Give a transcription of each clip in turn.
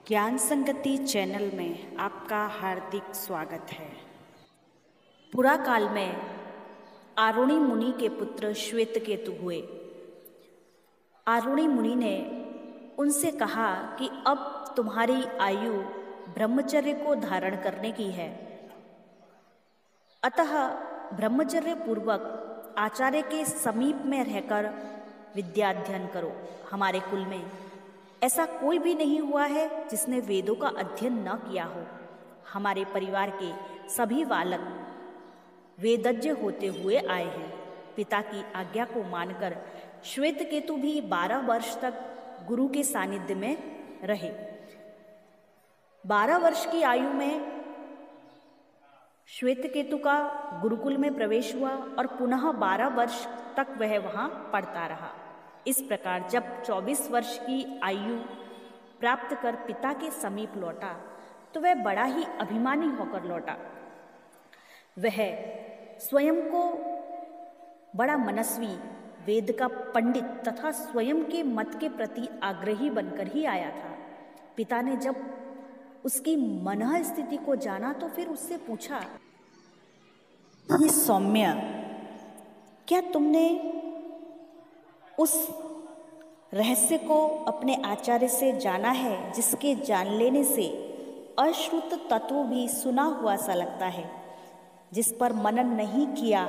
ज्ञान संगति चैनल में आपका हार्दिक स्वागत है। पुरा काल में आरुणि मुनि के पुत्र श्वेतकेतु हुए। आरुणि मुनि ने उनसे कहा कि अब तुम्हारी आयु ब्रह्मचर्य को धारण करने की है, अतः ब्रह्मचर्य पूर्वक आचार्य के समीप में रहकर विद्याध्ययन करो। हमारे कुल में ऐसा कोई भी नहीं हुआ है जिसने वेदों का अध्ययन न किया हो। हमारे परिवार के सभी बालक वेदज्ञ होते हुए आए हैं। पिता की आज्ञा को मानकर श्वेतकेतु भी 12 वर्ष तक गुरु के सानिध्य में रहे। 12 वर्ष की आयु में श्वेतकेतु का गुरुकुल में प्रवेश हुआ और पुनः 12 वर्ष तक वह वहाँ पढ़ता रहा। इस प्रकार जब 24 वर्ष की आयु प्राप्त कर पिता के समीप लौटा तो वह बड़ा ही अभिमानी होकर लौटा। वह स्वयं को बड़ा मनस्वी, वेद का पंडित तथा स्वयं के मत के प्रति आग्रही बनकर ही आया था। पिता ने जब उसकी मनः स्थिति को जाना तो फिर उससे पूछा, ये सौम्य, क्या तुमने उस रहस्य को अपने आचार्य से जाना है जिसके जान लेने से अश्रुत तत्व भी सुना हुआ सा लगता है, जिस पर मनन नहीं किया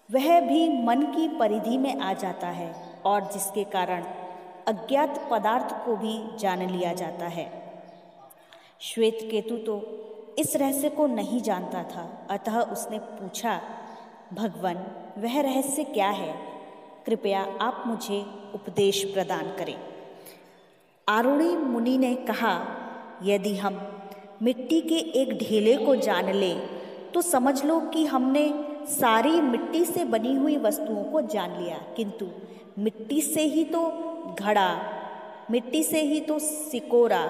वह भी मन की परिधि में आ जाता है और जिसके कारण अज्ञात पदार्थ को भी जान लिया जाता है। श्वेतकेतु तो इस रहस्य को नहीं जानता था, अतः उसने पूछा, भगवान, वह रहस्य क्या है? कृपया आप मुझे उपदेश प्रदान करें। आरुणि मुनि ने कहा, यदि हम मिट्टी के एक ढेले को जान लें तो समझ लो कि हमने सारी मिट्टी से बनी हुई वस्तुओं को जान लिया, किंतु मिट्टी से ही तो घड़ा, मिट्टी से ही तो सिकोरा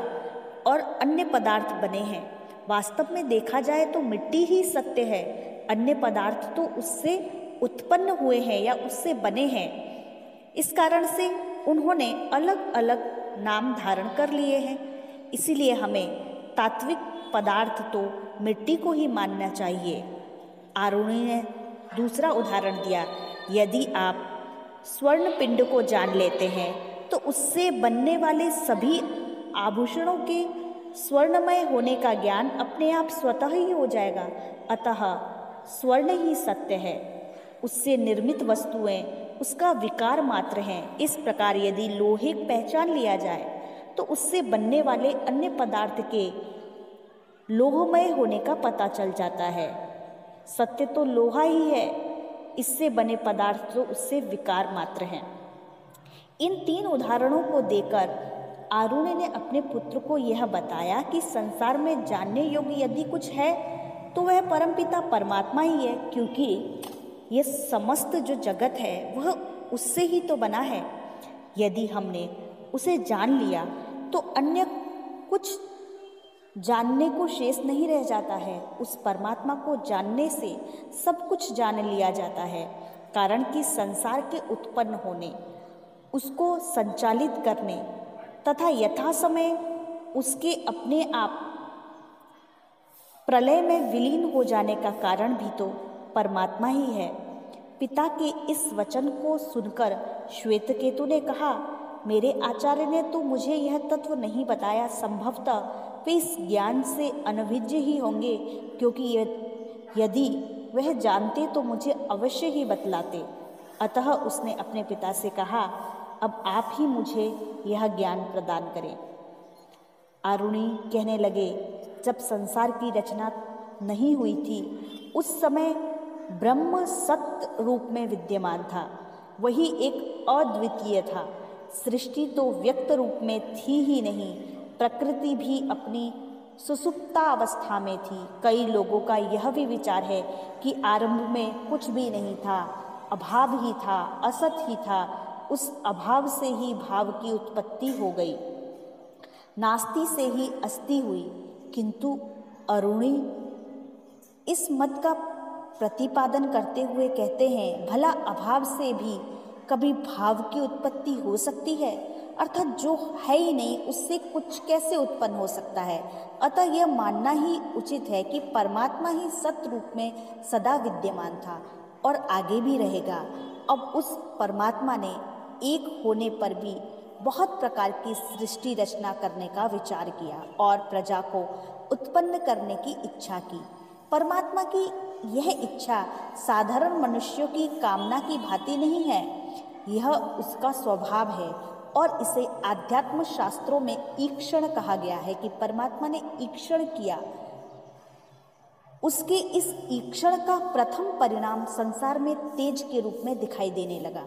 और अन्य पदार्थ बने हैं। वास्तव में देखा जाए तो मिट्टी ही सत्य है, अन्य पदार्थ तो उससे उत्पन्न हुए हैं या उससे बने हैं। इस कारण से उन्होंने अलग अलग नाम धारण कर लिए हैं। इसीलिए हमें तात्विक पदार्थ तो मिट्टी को ही मानना चाहिए। आरुणि ने दूसरा उदाहरण दिया, यदि आप स्वर्ण पिंड को जान लेते हैं तो उससे बनने वाले सभी आभूषणों के स्वर्णमय होने का ज्ञान अपने आप स्वतः ही हो जाएगा। अतः स्वर्ण ही सत्य है, उससे निर्मित वस्तुएं उसका विकार मात्र हैं। इस प्रकार यदि लोहे पहचान लिया जाए तो उससे बनने वाले अन्य पदार्थ के लोहमय होने का पता चल जाता है। सत्य तो लोहा ही है, इससे बने पदार्थ तो उससे विकार मात्र हैं। इन 3 उदाहरणों को देकर आरुणि ने अपने पुत्र को यह बताया कि संसार में जानने योग्य यदि कुछ है तो वह परमपिता परमात्मा ही है, क्योंकि यह समस्त जो जगत है वह उससे ही तो बना है। यदि हमने उसे जान लिया तो अन्य कुछ जानने को शेष नहीं रह जाता है। उस परमात्मा को जानने से सब कुछ जान लिया जाता है, कारण कि संसार के उत्पन्न होने, उसको संचालित करने तथा यथा समय उसके अपने आप प्रलय में विलीन हो जाने का कारण भी तो परमात्मा ही है। पिता के इस वचन को सुनकर श्वेतकेतु ने कहा, मेरे आचार्य ने तो मुझे यह तत्व नहीं बताया। संभवतः वे इस ज्ञान से अनभिज्ञ ही होंगे, क्योंकि यदि वह जानते तो मुझे अवश्य ही बतलाते। अतः उसने अपने पिता से कहा, अब आप ही मुझे यह ज्ञान प्रदान करें। आरुणि कहने लगे, जब संसार की रचना नहीं हुई थी उस समय ब्रह्म सत्य रूप में विद्यमान था, वही एक अद्वितीय था। सृष्टि तो व्यक्त रूप में थी ही नहीं, प्रकृति भी अपनी सुसुप्ता अवस्था में थी। कई लोगों का यह भी विचार है कि आरंभ में कुछ भी नहीं था, अभाव ही था, असत ही था। उस अभाव से ही भाव की उत्पत्ति हो गई, नास्ति से ही अस्ति हुई। किंतु आरुणि इस मत का प्रतिपादन करते हुए कहते हैं, भला अभाव से भी कभी भाव की उत्पत्ति हो सकती है? अर्थात जो है ही नहीं उससे कुछ कैसे उत्पन्न हो सकता है। अतः यह मानना ही उचित है कि परमात्मा ही सत्य रूप में सदा विद्यमान था और आगे भी रहेगा। अब उस परमात्मा ने एक होने पर भी बहुत प्रकार की सृष्टि रचना करने का विचार किया और प्रजा को उत्पन्न करने की इच्छा की। परमात्मा की यह इच्छा साधारण मनुष्यों की कामना की भांति नहीं है, यह उसका स्वभाव है और इसे आध्यात्म शास्त्रों में ईक्षण कहा गया है कि परमात्मा ने ईक्षण किया। उसके इस ईक्षण का प्रथम परिणाम संसार में तेज के रूप में दिखाई देने लगा।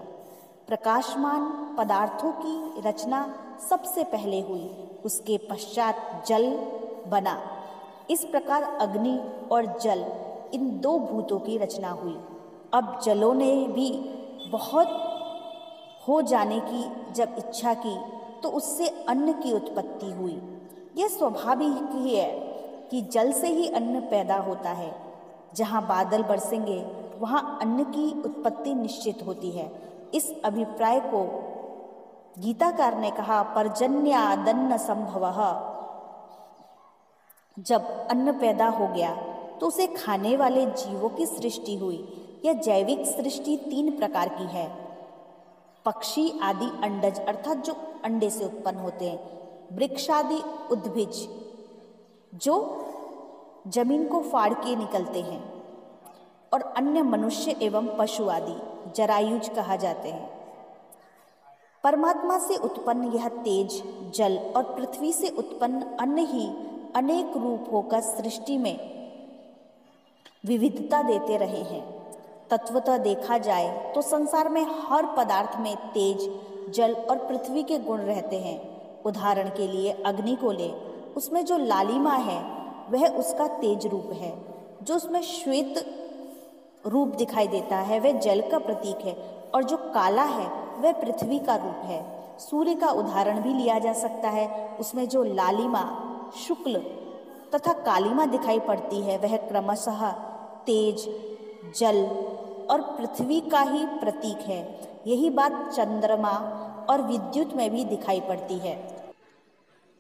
प्रकाशमान पदार्थों की रचना सबसे पहले हुई, उसके पश्चात जल बना। इस प्रकार अग्नि और जल इन दो भूतों की रचना हुई। अब जलों ने भी बहुत हो जाने की जब इच्छा की तो उससे अन्न की उत्पत्ति हुई। यह स्वाभाविक ही है कि जल से ही अन्न पैदा होता है। जहाँ बादल बरसेंगे वहाँ अन्न की उत्पत्ति निश्चित होती है। इस अभिप्राय को गीताकार ने कहा पर्जन्यादन्न संभवः। जब अन्न पैदा हो गया तो उसे खाने वाले जीवों की सृष्टि हुई। यह जैविक सृष्टि 3 प्रकार की है। पक्षी आदि अंडज अर्थात जो अंडे से उत्पन्न होते हैं, वृक्षादि उद्भिज जो जमीन को फाड़ के निकलते हैं, और अन्य मनुष्य एवं पशु आदि जरायुज कहा जाते हैं। परमात्मा से उत्पन्न यह तेज, जल और पृथ्वी से उत्पन्न अन्न ही अनेक रूप होकर सृष्टि में विविधता देते रहे हैं। तत्वतः देखा जाए तो संसार में हर पदार्थ में तेज, जल और पृथ्वी के गुण रहते हैं। उदाहरण के लिए अग्नि को ले, उसमें जो लालिमा है वह उसका तेज रूप है। जो उसमें श्वेत रूप दिखाई देता है वह जल का प्रतीक है, और जो काला है वह पृथ्वी का रूप है। सूर्य का उदाहरण भी लिया जा सकता है। उसमें जो लालिमा, शुक्ल तथा कालिमा दिखाई पड़ती है वह क्रमशः तेज, जल और पृथ्वी का ही प्रतीक है। यही बात चंद्रमा और विद्युत में भी दिखाई पड़ती है।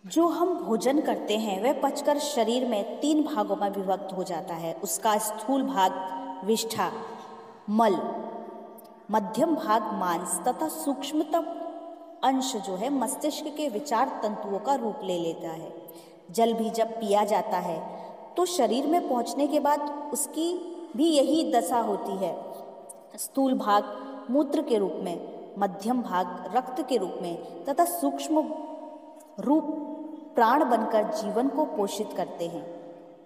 जो हम भोजन करते हैं वह पचकर शरीर में 3 भागों में विभक्त हो जाता है। उसका स्थूल भाग विष्ठा, मल, मध्यम भाग मांस तथा सूक्ष्मतम अंश जो है मस्तिष्क के विचार तंतुओं का रूप ले लेता है। जल भी जब पिया जाता है तो शरीर में पहुंचने के बाद उसकी भी यही दशा होती है। स्थूल भाग मूत्र के रूप में, मध्यम भाग रक्त के रूप में तथा सूक्ष्म रूप प्राण बनकर जीवन को पोषित करते हैं।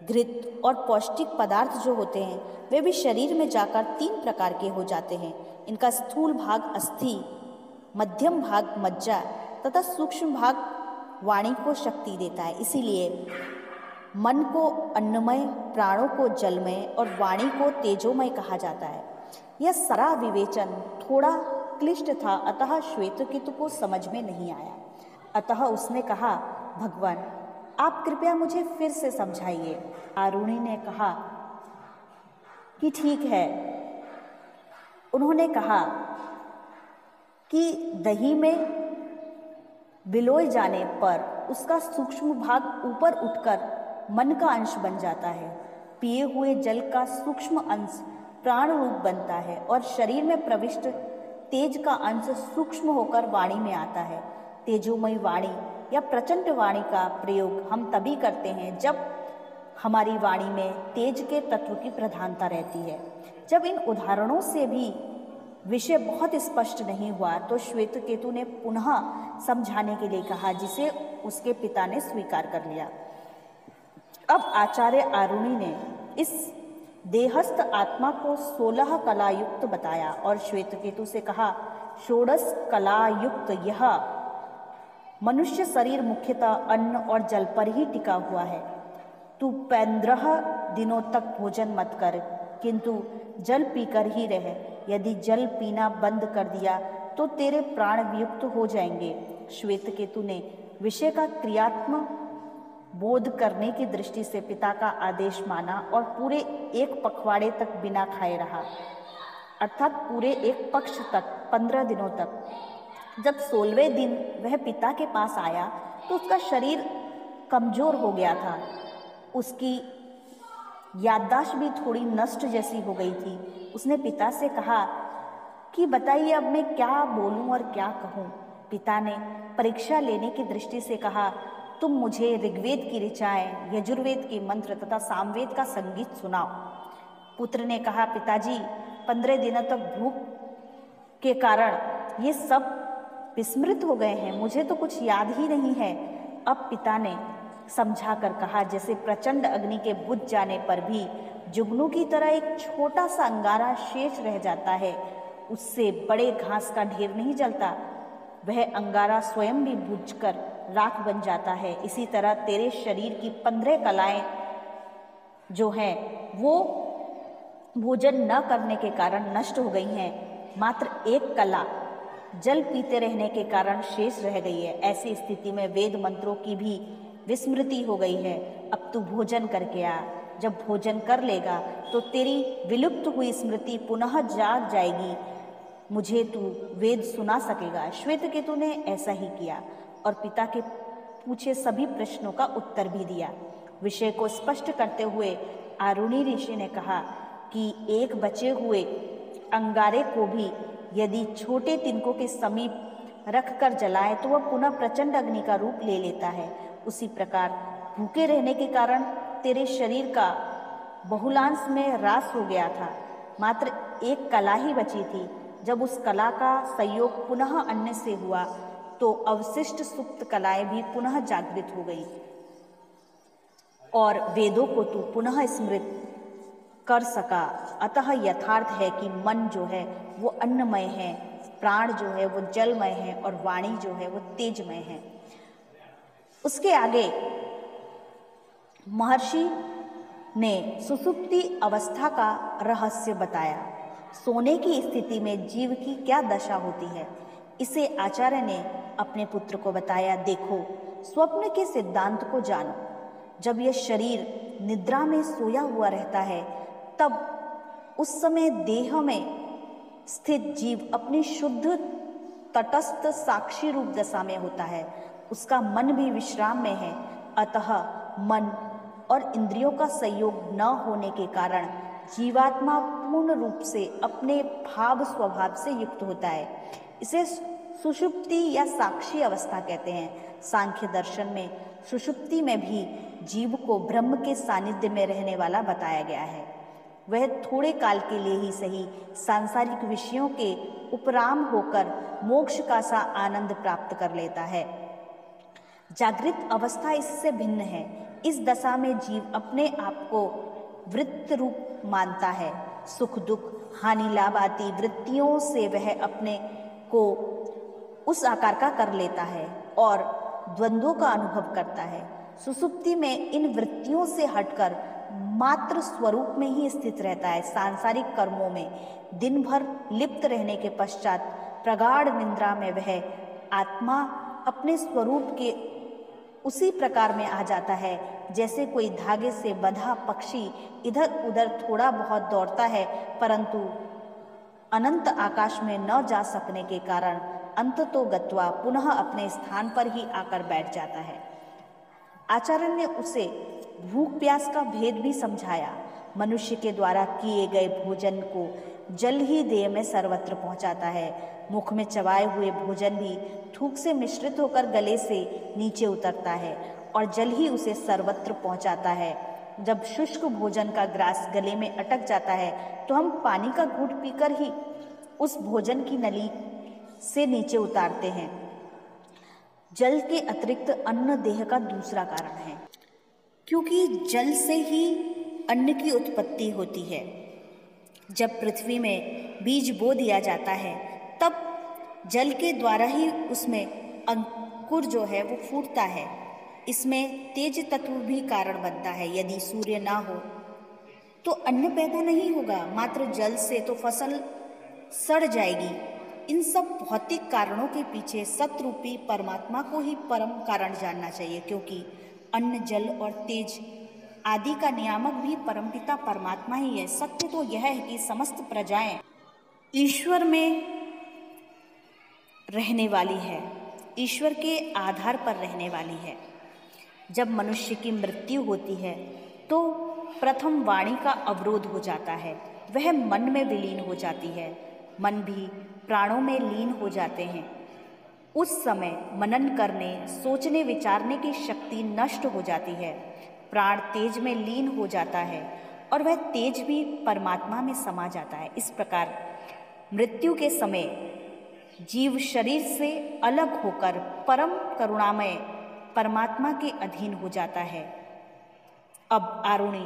घृत और पौष्टिक पदार्थ जो होते हैं वे भी शरीर में जाकर 3 प्रकार के हो जाते हैं। इनका स्थूल भाग अस्थि, मध्यम भाग मज्जा तथा सूक्ष्म भाग वाणी को शक्ति देता है। इसीलिए मन को अन्नमय, प्राणों को जलमय और वाणी को तेजोमय कहा जाता है। यह सारा विवेचन थोड़ा क्लिष्ट था, अतः श्वेतकेतु को समझ में नहीं आया। अतः उसने कहा, भगवान आप कृपया मुझे फिर से समझाइए। आरुणि ने कहा कि ठीक है। उन्होंने कहा कि दही में बिलोए जाने पर उसका सूक्ष्म भाग ऊपर उठकर मन का अंश बन जाता है। पिए हुए जल का सूक्ष्म अंश प्राण रूप बनता है और शरीर में प्रविष्ट तेज का अंश सूक्ष्म होकर वाणी में आता है। तेजोमयी वाणी या प्रचंड वाणी का प्रयोग हम तभी करते हैं जब हमारी वाणी में तेज के तत्व की प्रधानता रहती है। जब इन उदाहरणों से भी विषय बहुत स्पष्ट नहीं हुआ तो श्वेतकेतु ने पुनः समझाने के लिए कहा, जिसे उसके पिता ने स्वीकार कर लिया। अब आचार्य आरुणि ने इस देहस्थ आत्मा को 16 कलायुक्त बताया और श्वेतकेतु से कहा, षोडश कलायुक्त यह मनुष्य शरीर मुख्यतः अन्न और जल पर ही टिका हुआ है। तू 15 दिनों तक भोजन मत कर, किंतु जल पीकर ही रह। यदि जल पीना बंद कर दिया तो तेरे प्राण वियुक्त हो जाएंगे। श्वेतकेतु ने विषय का क्रियात्मक बोध करने की दृष्टि से पिता का आदेश माना और पूरे 1 पखवाड़े तक बिना खाए रहा, अर्थात पूरे 1 पक्ष तक 15 दिनों तक। जब 16वें दिन वह पिता के पास आया तो उसका शरीर कमजोर हो गया था। उसकी याददाश्त भी थोड़ी नष्ट जैसी हो गई थी। उसने पिता से कहा कि बताइए अब मैं क्या बोलूं और क्या कहूं। पिता ने परीक्षा लेने की दृष्टि से कहा, तुम मुझे ऋग्वेद की ऋचाएं, यजुर्वेद के मंत्र तथा सामवेद का संगीत सुनाओ। पुत्र ने कहा, पिताजी 15 दिनों तक भूख के कारण ये सब विस्मृत हो गए हैं, मुझे तो कुछ याद ही नहीं है। अब पिता ने समझा कर कहा, जैसे प्रचंड अग्नि के बुझ जाने पर भी जुगनू की तरह एक छोटा सा अंगारा शेष रह जाता है, उससे बड़े घास का ढेर नहीं जलता, वह अंगारा स्वयं भी बुझकर राख बन जाता है। इसी तरह तेरे शरीर की 15 कलाएं जो हैं वो भोजन न करने के कारण नष्ट हो गई हैं, मात्र एक कला जल पीते रहने के कारण शेष रह गई है। ऐसी स्थिति में वेद मंत्रों की भी विस्मृति हो गई है। अब तू भोजन करके आ, जब भोजन कर लेगा तो तेरी विलुप्त हुई स्मृति पुनः जाग जाएगी, मुझे तू वेद सुना सकेगा। श्वेतकेतु ने ऐसा ही किया और पिता के पूछे सभी प्रश्नों का उत्तर भी दिया। विषय को स्पष्ट करते हुए आरुणि ऋषि ने कहा कि एक बचे हुए अंगारे को भी यदि छोटे तिनकों के समीप रखकर जलाए तो वह पुनः प्रचंड अग्नि का रूप ले लेता है। उसी प्रकार भूखे रहने के कारण तेरे शरीर का बहुलांश में ह्रास हो गया था, मात्र एक कला ही बची थी। जब उस कला का संयोग पुनः अन्न से हुआ तो अवशिष्ट सुप्त कलाएं भी पुनः जागृत हो गई और वेदों को तू पुनः स्मृत कर सका। अतः यथार्थ है कि मन जो है वो अन्नमय है, प्राण जो है वो जलमय है और वाणी जो है वो तेजमय है। उसके आगे महर्षि ने सुषुप्ति अवस्था का रहस्य बताया। सोने की स्थिति में जीव की क्या दशा होती है, इसे आचार्य ने अपने पुत्र को बताया। देखो, स्वप्न के सिद्धांत को जानो। जब यह शरीर निद्रा में सोया हुआ रहता है तब उस समय देह में स्थित जीव अपनी शुद्ध तटस्थ साक्षी रूप दशा में होता है, उसका मन भी विश्राम में है। अतः मन और इंद्रियों का संयोग न होने के कारण जीवात्मा पूर्ण रूप से अपने भाव स्वभाव से युक्त होता है। इसे सुषुप्ति या साक्षी अवस्था कहते हैं। सांख्य दर्शन में सुषुप्ति में भी जीव को ब्रह्म के सानिध्य में रहने वाला बताया गया है। वह थोड़े काल के लिए ही सही सांसारिक विषयों के उपराम होकर मोक्ष का सा आनंद प्राप्त कर लेता है। जागृत अवस्था इससे भिन्न है। इस दशा में जीव अपने आप को वृत्त रूप मानता है। सुख दुख हानि लाभ आदि वृत्तियों से वह अपने को उस आकार का कर लेता है और द्वंद्वों का अनुभव करता है। सुषुप्ति में इन वृत्तियों से हटकर मात्र स्वरूप में ही स्थित रहता है। सांसारिक कर्मों में दिन भर लिप्त रहने के पश्चात प्रगाढ़ निद्रा में वह आत्मा अपने स्वरूप के उसी प्रकार में आ जाता है जैसे कोई धागे से बंधा पक्षी इधर उधर थोड़ा बहुत दौड़ता है, परंतु अनंत आकाश में न जा सकने के कारण अंततो गत्वा पुनः अपने स्थान पर ही आकर बैठ जाता है। आचार्य ने उसे भूख प्यास का भेद भी समझाया। मनुष्य के द्वारा किए गए भोजन को जल ही देह में सर्वत्र पहुंचाता है। मुख में चबाए हुए भोजन भी थूक से मिश्रित होकर गले से नीचे उतरता है और जल ही उसे सर्वत्र पहुंचाता है। जब शुष्क भोजन का ग्रास गले में अटक जाता है तो हम पानी का घूंट पीकर ही उस भोजन की नली से नीचे उतारते हैं। जल के अतिरिक्त अन्न देह का दूसरा कारण है, क्योंकि जल से ही अन्न की उत्पत्ति होती है। जब पृथ्वी में बीज बो दिया जाता है तब जल के द्वारा ही उसमें अंकुर जो है वो फूटता है। इसमें तेज तत्व भी कारण बनता है। यदि सूर्य ना हो तो अन्न पैदा नहीं होगा, मात्र जल से तो फसल सड़ जाएगी। इन सब भौतिक कारणों के पीछे सतरूपी परमात्मा को ही परम कारण जानना चाहिए, क्योंकि अन्न जल और तेज आदि का नियामक भी परमपिता परमात्मा ही है। सत्य तो यह है कि समस्त प्रजाएं ईश्वर में रहने वाली है, ईश्वर के आधार पर रहने वाली है। जब मनुष्य की मृत्यु होती है तो प्रथम वाणी का अवरोध हो जाता है, वह मन में विलीन हो जाती है, मन भी प्राणों में लीन हो जाते हैं। उस समय मनन करने, सोचने, विचारने की शक्ति नष्ट हो जाती है, प्राण तेज में लीन हो जाता है और वह तेज भी परमात्मा में समा जाता है। इस प्रकार मृत्यु के समय जीव शरीर से अलग होकर परम करुणामय परमात्मा के अधीन हो जाता है। अब आरुणि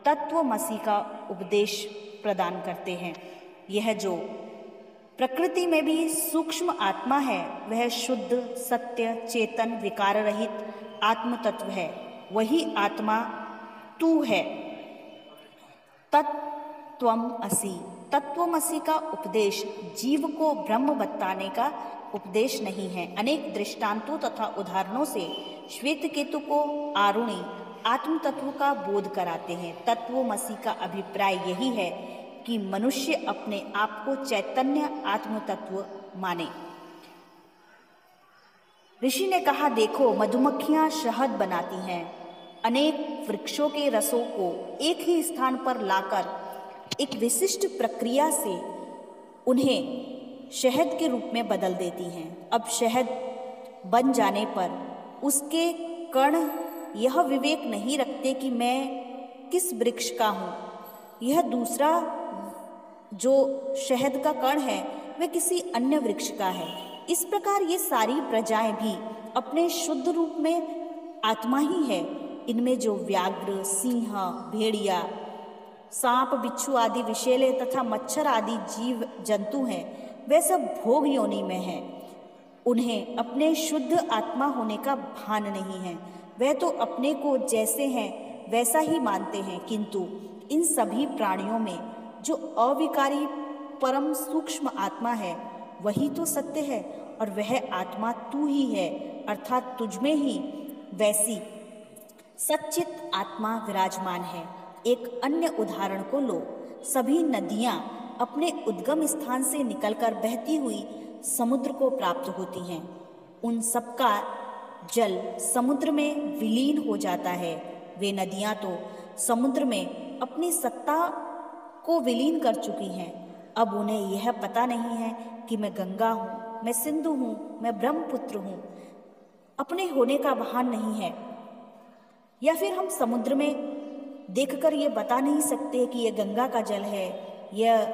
तत्वमसि का उपदेश प्रदान करते हैं। यह जो प्रकृति में भी सूक्ष्म आत्मा है, वह शुद्ध, सत्य, चेतन, विकार रहित आत्म तत्व है। वही आत्मा तू है। तत्त्वमसि, तत्वमसि का उपदेश जीव को ब्रह्म बताने का उपदेश नहीं है। अनेक दृष्टांतों तथा उदाहरणों से श्वेतकेतु को आरुणि आत्म तत्व का बोध कराते हैं। तत्वमसि का अभिप्राय यही है कि मनुष्य अपने आप को चैतन्य आत्म तत्व माने। ऋषि ने कहा, देखो मधुमक्खियां शहद बनाती हैं, अनेक वृक्षों के रसों को एक ही स्थान पर लाकर एक विशिष्ट प्रक्रिया से उन्हें शहद के रूप में बदल देती हैं। अब शहद बन जाने पर उसके कण यह विवेक नहीं रखते कि मैं किस वृक्ष का हूँ, यह दूसरा जो शहद का कण है वह किसी अन्य वृक्ष का है। इस प्रकार ये सारी प्रजाएं भी अपने शुद्ध रूप में आत्मा ही है। इनमें जो व्याघ्र, सिंह, भेड़िया, सांप, बिच्छू आदि विषैले तथा मच्छर आदि जीव जंतु हैं, वे सब भोग योनि में हैं। उन्हें अपने शुद्ध आत्मा होने का भान नहीं है। वह तो अपने को जैसे हैं वैसा ही मानते हैं, किंतु इन सभी प्राणियों में जो अविकारी परम सूक्ष्म आत्मा है वही तो सत्य है और वह आत्मा तू ही है, अर्थात तुझमें ही वैसी सच्चित आत्मा विराजमान है। एक अन्य उदाहरण को लो। सभी नदियाँ अपने उद्गम स्थान से निकलकर बहती हुई समुद्र को प्राप्त होती हैं। उन सबका जल समुद्र में विलीन हो जाता है। वे नदियाँ तो समुद्र में अपनी सत्ता को विलीन कर चुकी हैं। अब उन्हें यह पता नहीं है कि मैं गंगा हूँ, मैं सिंधु हूँ, मैं ब्रह्मपुत्र हूँ। अपने होने का भान नहीं है। या फिर हम समुद्र में देखकर ये बता नहीं सकते कि यह गंगा का जल है, यह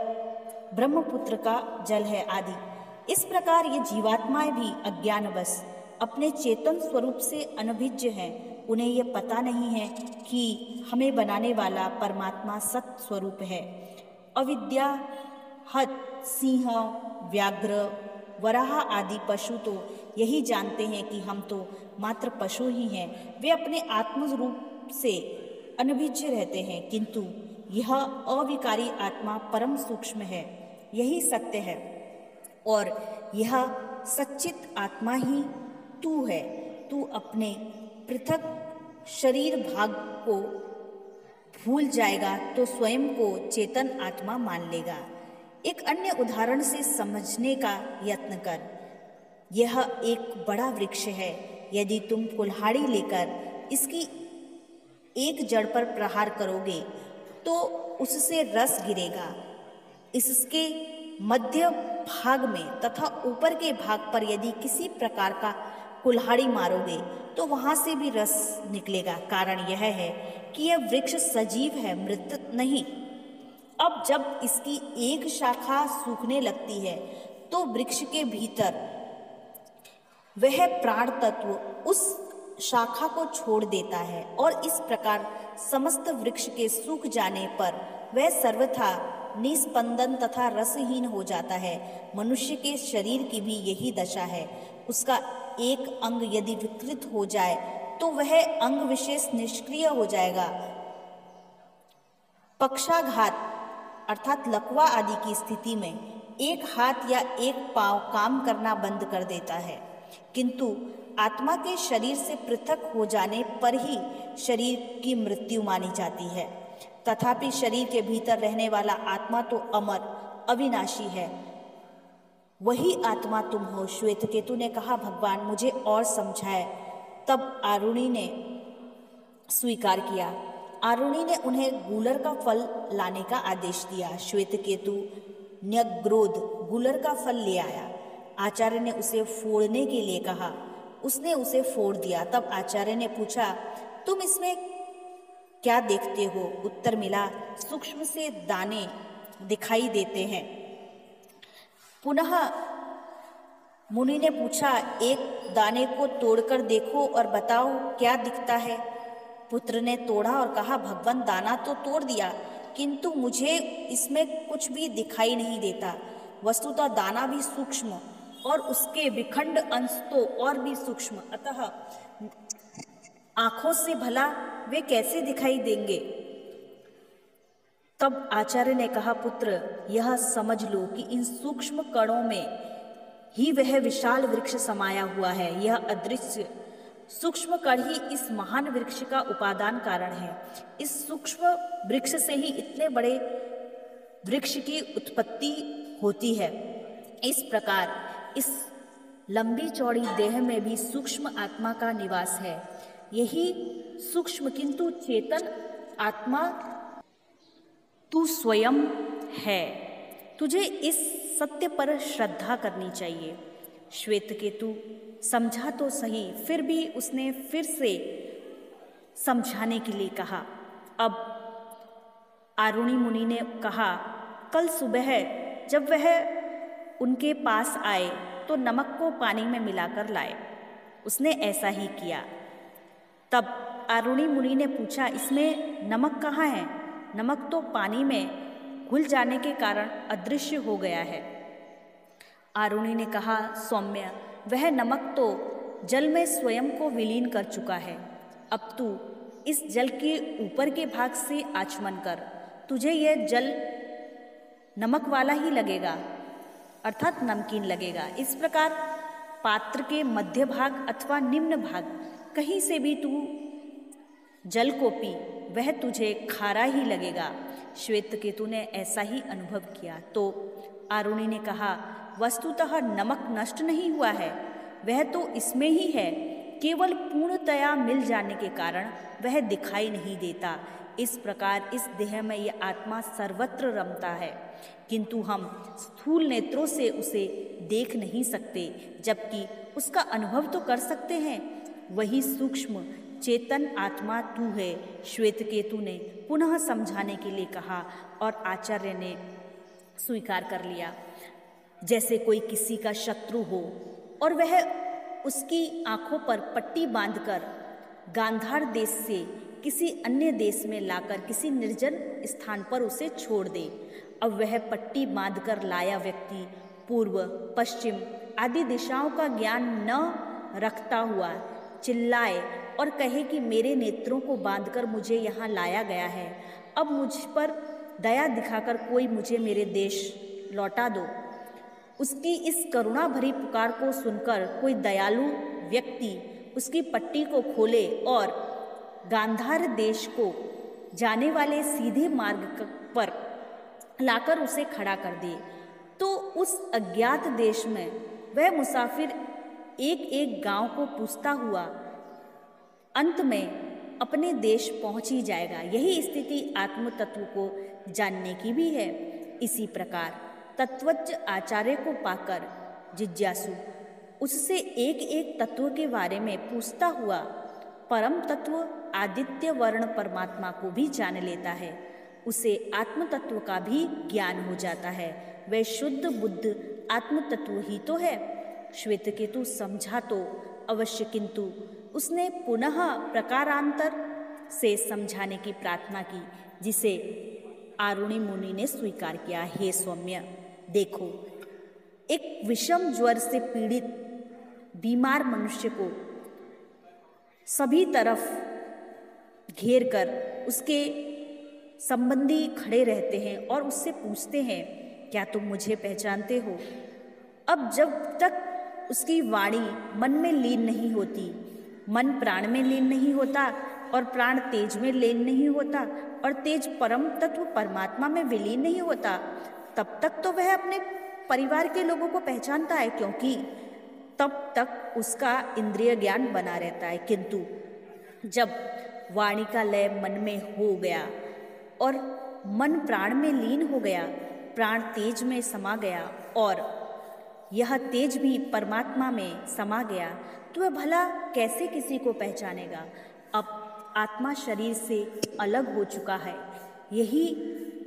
ब्रह्मपुत्र का जल है आदि। इस प्रकार ये जीवात्माएं भी अज्ञानवश अपने चेतन स्वरूप से अनभिज्ञ हैं। उन्हें यह पता नहीं है कि हमें बनाने वाला परमात्मा सत स्वरूप है। अविद्या हत सिंह, व्याघ्र, वराह आदि पशु तो यही जानते हैं कि हम तो मात्र पशु ही हैं। वे अपने आत्म रूप से अनभिज्ञ रहते हैं, किंतु यह अविकारी आत्मा परम सूक्ष्म है, यही सत्य है और यह सच्चित आत्मा ही तू है। तू अपने पृथक शरीर भाग को भूल जाएगा तो स्वयं को चेतन आत्मा मान लेगा। एक अन्य उदाहरण से समझने का यत्न कर। यह एक बड़ा वृक्ष है। यदि तुम कुल्हाड़ी लेकर इसकी एक जड़ पर प्रहार करोगे तो उससे रस गिरेगा। इसके मध्य भाग में तथा ऊपर के भाग पर यदि किसी प्रकार का कुल्हाड़ी मारोगे तो वहाँ से भी रस निकलेगा। कारण यह है कि यह वृक्ष सजीव है, मृत नहीं। अब जब इसकी एक शाखा सूखने लगती है तो वृक्ष के भीतर वह प्राण तत्व उस शाखा को छोड़ देता है और इस प्रकार समस्त वृक्ष के सूख जाने पर वह सर्वथा निस्पंदन तथा रसहीन हो जाता है। मनुष्य के शरीर की भी यही दशा है। उसका एक अंग यदि विकृत हो जाए तो वह अंग विशेष निष्क्रिय हो जाएगा। पक्षाघात अर्थात लकवा आदि की स्थिति में एक हाथ या एक पांव काम करना बंद कर देता है, किंतु आत्मा के शरीर से पृथक हो जाने पर ही शरीर की मृत्यु मानी जाती है। तथापि शरीर के भीतर रहने वाला आत्मा तो अमर, अविनाशी है। वही आत्मा तुम हो। श्वेतकेतु ने कहा, भगवान मुझे और समझाए। तब आरुणि ने स्वीकार किया। आरुणि ने उन्हें गूलर का फल लाने का आदेश दिया। श्वेतकेतु न्यग्रोध गूलर का फल ले आया। आचार्य ने उसे फोड़ने के लिए कहा। उसने उसे फोड़ दिया। तब आचार्य ने पूछा, तुम इसमें क्या देखते हो? उत्तर मिला, सूक्ष्म से दाने दिखाई देते हैं। पुनः मुनि ने पूछा, एक दाने को तोड़कर देखो और बताओ क्या दिखता है। पुत्र ने तोड़ा और कहा, भगवान दाना तो तोड़ दिया, किंतु मुझे इसमें कुछ भी दिखाई नहीं देता। वस्तुतः दाना भी सूक्ष्म और उसके विखंड अंश तो और भी सूक्ष्म, अतः आंखों से भला वे कैसे दिखाई देंगे। तब आचार्य ने कहा, पुत्र यह समझ लो कि इन सूक्ष्म कणों में ही वह विशाल वृक्ष समाया हुआ है। यह अदृश्य सूक्ष्म कण ही इस महान वृक्ष का उपादान कारण है। इस सूक्ष्म वृक्ष से ही इतने बड़े वृक्ष की उत्पत्ति होती है। इस प्रकार इस लंबी चौड़ी देह में भी सूक्ष्म आत्मा का निवास है। यही सूक्ष्म किंतु चेतन आत्मा तू स्वयं है। तुझे इस सत्य पर श्रद्धा करनी चाहिए। श्वेतकेतु समझा तो सही, फिर भी उसने फिर से समझाने के लिए कहा। अब आरुणि मुनि ने कहा, कल सुबह जब वह उनके पास आए तो नमक को पानी में मिलाकर लाए। उसने ऐसा ही किया। तब आरुणि मुनि ने पूछा, इसमें नमक कहाँ है? नमक तो पानी में घुल जाने के कारण अदृश्य हो गया है। आरुणि ने कहा, सौम्य, वह नमक तो जल में स्वयं को विलीन कर चुका है। अब तू इस जल के ऊपर के भाग से आचमन कर, तुझे यह जल नमक वाला ही लगेगा, अर्थात नमकीन लगेगा। इस प्रकार पात्र के मध्य भाग अथवा निम्न भाग कहीं से भी तू जल को पी, वह तुझे खारा ही लगेगा। श्वेतकेतु ने ऐसा ही अनुभव किया। तो आरुणि ने कहा, वस्तुतः नमक नष्ट नहीं हुआ है, वह तो इसमें ही है, केवल पूर्णतया मिल जाने के कारण वह दिखाई नहीं देता। इस प्रकार इस देह में यह आत्मा सर्वत्र रमता है, किंतु हम स्थूल नेत्रों से उसे देख नहीं सकते, जबकि उसका अनुभव तो कर सकते हैं। वही सूक्ष्म चेतन आत्मा तू है। श्वेतकेतु ने पुनः समझाने के लिए कहा और आचार्य ने स्वीकार कर लिया। जैसे कोई किसी का शत्रु हो और वह उसकी आंखों पर पट्टी बांधकर गांधार देश से किसी अन्य देश में लाकर किसी निर्जन स्थान पर उसे छोड़ दे। अब वह पट्टी बांधकर लाया व्यक्ति पूर्व, पश्चिम आदि दिशाओं का ज्ञान न रखता हुआ चिल्लाए और कहे कि मेरे नेत्रों को बांधकर मुझे यहाँ लाया गया है, अब मुझ पर दया दिखाकर कोई मुझे मेरे देश लौटा दो। उसकी इस करुणा भरी पुकार को सुनकर कोई दयालु व्यक्ति उसकी पट्टी को खोले और गांधार देश को जाने वाले सीधे मार्ग पर लाकर उसे खड़ा कर दे, तो उस अज्ञात देश में वह मुसाफिर एक एक गांव को पूछता हुआ अंत में अपने देश पहुंच ही जाएगा। यही स्थिति आत्म तत्व को जानने की भी है। इसी प्रकार तत्वज्ञ आचार्य को पाकर जिज्ञासु उससे एक एक तत्व के बारे में पूछता हुआ परम तत्व आदित्य वर्ण परमात्मा को भी जान लेता है। उसे आत्म तत्व का भी ज्ञान हो जाता है। वह शुद्ध बुद्ध आत्म तत्व ही तो है। श्वेतकेतु समझा तो अवश्य, किंतु उसने पुनः प्रकारांतर से समझाने की प्रार्थना की, जिसे आरुणि मुनि ने स्वीकार किया। हे सौम्य, देखो, एक विषम ज्वर से पीड़ित बीमार मनुष्य को सभी तरफ घेर कर उसके संबंधी खड़े रहते हैं और उससे पूछते हैं, क्या तुम मुझे पहचानते हो? अब जब तक उसकी वाणी मन में लीन नहीं होती, मन प्राण में लीन नहीं होता और प्राण तेज में लीन नहीं होता और तेज परम तत्व परमात्मा में विलीन नहीं होता, तब तक तो वह अपने परिवार के लोगों को पहचानता है, क्योंकि तब तक उसका इंद्रिय ज्ञान बना रहता है। किंतु जब वाणी का लय मन में हो गया और मन प्राण में लीन हो गया, प्राण तेज में समा गया और यह तेज भी परमात्मा में समा गया, तो वह भला कैसे किसी को पहचानेगा। अब आत्मा शरीर से अलग हो चुका है। यही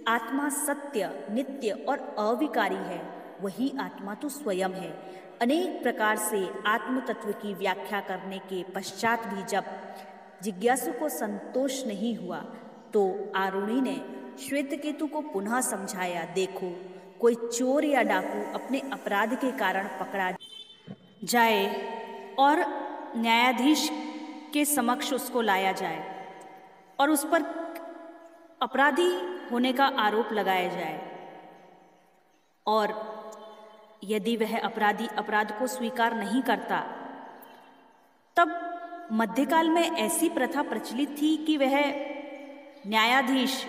आत्मा सत्य, नित्य और अविकारी है। वही आत्मा तो स्वयं है। अनेक प्रकार से आत्म तत्व की व्याख्या करने के पश्चात भी जब जिज्ञासु को संतोष नहीं हुआ, तो आरुणि ने श्वेतकेतु को पुनः समझाया, देखो, कोई चोर या डाकू अपने अपराध के कारण पकड़ा जाए और न्यायाधीश के समक्ष उसको लाया जाए और उस पर अपराधी होने का आरोप लगाया जाए, और यदि वह अपराधी अपराध को स्वीकार नहीं करता, तब मध्यकाल में ऐसी प्रथा प्रचलित थी कि वह न्यायाधीश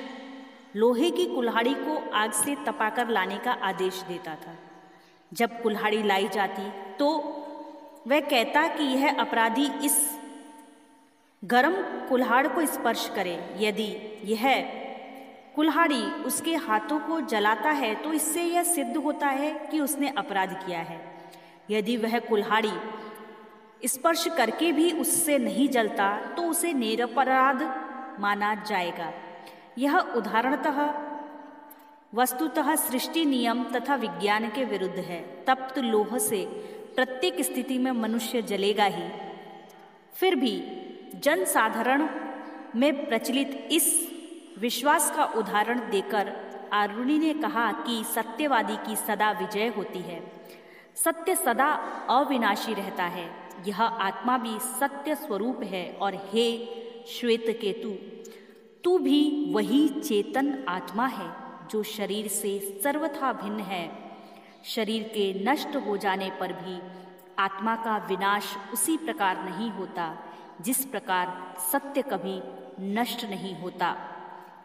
लोहे की कुल्हाड़ी को आग से तपाकर लाने का आदेश देता था। जब कुल्हाड़ी लाई जाती तो वह कहता कि यह अपराधी इस गरम कुल्हाड़ को स्पर्श करे। यदि यह कुल्हाड़ी उसके हाथों को जलाता है तो इससे यह सिद्ध होता है कि उसने अपराध किया है। यदि वह कुल्हाड़ी स्पर्श करके भी उससे नहीं जलता तो उसे निरपराध माना जाएगा। यह उदाहरणतः वस्तुतः सृष्टि नियम तथा विज्ञान के विरुद्ध है। तप्त लोह से प्रत्येक स्थिति में मनुष्य जलेगा ही। फिर भी जन साधारण में प्रचलित इस विश्वास का उदाहरण देकर आरुणि ने कहा कि सत्यवादी की सदा विजय होती है। सत्य सदा अविनाशी रहता है। यह आत्मा भी सत्य स्वरूप है। और हे श्वेतकेतु, तू भी वही चेतन आत्मा है जो शरीर से सर्वथा भिन्न है। शरीर के नष्ट हो जाने पर भी आत्मा का विनाश उसी प्रकार नहीं होता जिस प्रकार सत्य कभी नष्ट नहीं होता।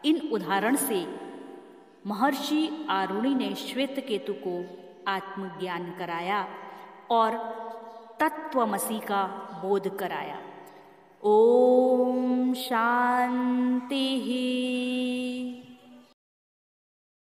इन उदाहरण से महर्षि आरुणि ने श्वेतकेतु को आत्मज्ञान कराया और तत्वमसि का बोध कराया। ओम शांति।